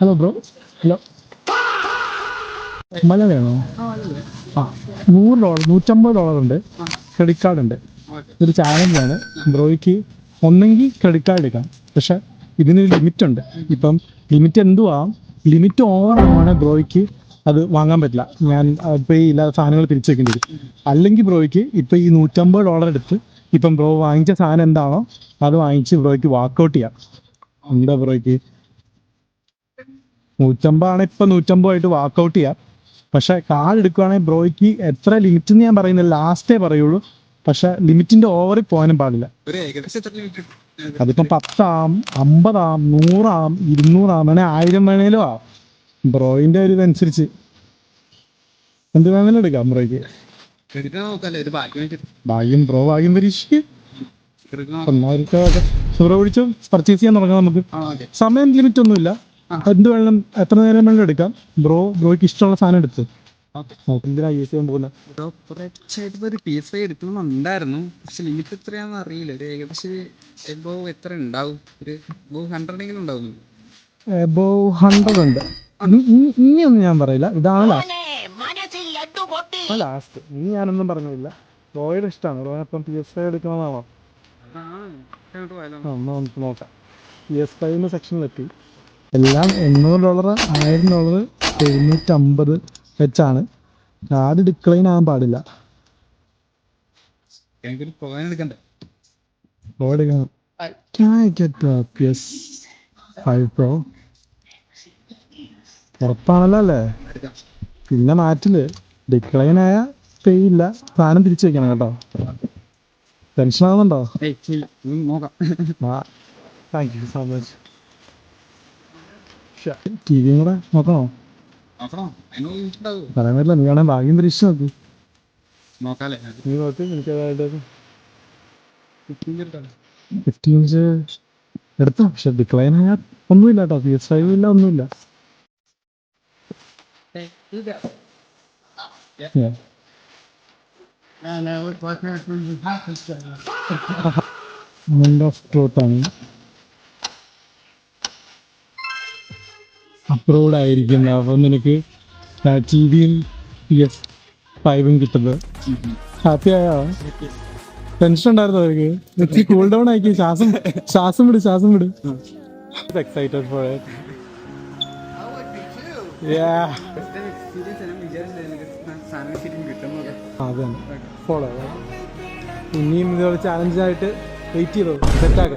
Hello bro. Hello, മലയാളിയാണോ? ആ, $100, $150 ഉണ്ട്, credit card ഉണ്ട്. ഇതൊരു ചാലഞ്ചാണ്. ബ്രോയ്ക്ക് ഒന്നെങ്കിൽ ക്രെഡിറ്റ് കാർഡ് എടുക്കാം, പക്ഷെ ഇതിനൊരു ലിമിറ്റ് ഉണ്ട്. ഇപ്പം ലിമിറ്റ് എന്തുവാം, ലിമിറ്റ് ഓവർ ആവുകയാണെങ്കിൽ ബ്രോയ്ക്ക് അത് വാങ്ങാൻ പറ്റില്ല. ഞാൻ ഇപ്പോൾ ഈ ഇല്ലാത്ത സാധനങ്ങൾ തിരിച്ചു വെക്കേണ്ടി വരും. അല്ലെങ്കിൽ ബ്രോയ്ക്ക് ഇപ്പം ഈ $150 എടുത്ത് ഇപ്പം ബ്രോ വാങ്ങിച്ച സാധനം എന്താണോ അത് വാങ്ങിച്ച് ബ്രോയ്ക്ക് വാക്കൗട്ട് ചെയ്യാം. എന്താ ബ്രോയ്ക്ക് 150 ഇപ്പം 150 വാക്കൗട്ട് ചെയ്യാം. പക്ഷെ കാർഡ് എടുക്കുകയാണെങ്കിൽ ബ്രോയ്ക്ക് എത്ര ലിമിറ്റ് എന്ന് ഞാൻ പറയുന്നില്ല, ലാസ്റ്റേ പറയുള്ളൂ. പക്ഷെ ലിമിറ്റിന്റെ ഓവറിൽ പോകാനും പാടില്ല. അതിപ്പം 10 ആം, 50 ആം, 100 ആം, 200 ആം, വേണേൽ 1000 വേണേലും ആവും. ബ്രോയിന്റെ ഒരു ഇതനുസരിച്ച് എന്ത് വേണേലും എടുക്കാം ബ്രോയ്ക്ക്. ഭാഗ്യം ബ്രോ, ഭാഗ്യം പരീക്ഷിക്കും. ബ്രോ വിളിച്ചോ, പർച്ചേസ് ചെയ്യാൻ തുടങ്ങാം നമുക്ക്. സമയം ലിമിറ്റ് ഒന്നുമില്ല, എന്ത് വേണം എത്ര നേരം വേണമെങ്കിലും എടുക്കാം. ബ്രോയ്ക്ക് ഇഷ്ടമുള്ള സാധനം എടുത്ത് എന്തിനാ യൂസ് ചെയ്യാൻ പോകുന്നത്? ഒരു PS5 എടുക്കണമെന്നുണ്ടായിരുന്നു, പക്ഷെ ലിമിറ്റ് എത്രയാണെന്ന് അറിയില്ല. ഒരു ഏകദേശം എത്ര ഉണ്ടാവും? ഒരു 100 ഉണ്ടാവും. എബോവ് 100 ഉണ്ട്. ഇനിയൊന്നും ഞാൻ പറയില്ല, ഇതാണ് ലാസ്റ്റ്. ഇനി ഞാനൊന്നും പറഞ്ഞില്ല. റോയുടെ ഇഷ്ടമാണ്. റോയ അപ്പം PS5 എടുക്കണമെന്നാണോ? നമുക്ക് നോക്കാം. PS5 സെക്ഷനിലെത്തി. എല്ലാം $800, $1000, $750 വെച്ചാണ്. കാർഡ് ഡിക്ലൈൻ ആകാൻ പാടില്ല. PS5 Pro ഉറപ്പാണല്ലോ അല്ലേ? പിന്നെ മാറ്റില് ഡിക്ലൈൻ ആയ ചെയ്യില്ല, സാധനം തിരിച്ചു വെക്കണം കേട്ടോ. ടെൻഷൻ ആവുന്നുണ്ടോ? Thank you so much. ടി വിയും കൂടെ നോക്കണോ? പറയാൻ പറ്റില്ല, നീ വേണേ ഭാഗ്യം പരീക്ഷിച്ച് നോക്കി. നീ നോക്ക്, എനിക്കതായിട്ട് 15 ഇഞ്ച് എടുത്തോ. പക്ഷെ ഡിക്ലൈൻ ആയാൽ ഒന്നുമില്ല കേട്ടോ. PS5 ഇല്ല, ഒന്നുമില്ല. ഓഫ് ട്രൂത്ത് ആണ്. അപ്രൂവ്ഡ് ആയിരിക്കുന്നത്. അപ്പം നിനക്ക് TV-യും PS5 കിട്ടുന്നത്. ഹാപ്പി ആയോ? ടെൻഷൻ ഉണ്ടായിരുന്നു അവർക്ക്. ഇച്ചിരി കൂൾ ഡൗൺ ആക്കി. ശ്വാസം വിട്. Excited for it. അതെ, ഫോളോ. ഇനിയും ഇതുപോലെ ചാലഞ്ചായിട്ട് വെയിറ്റ് ചെയ്തോ, സെറ്റാക്കാം.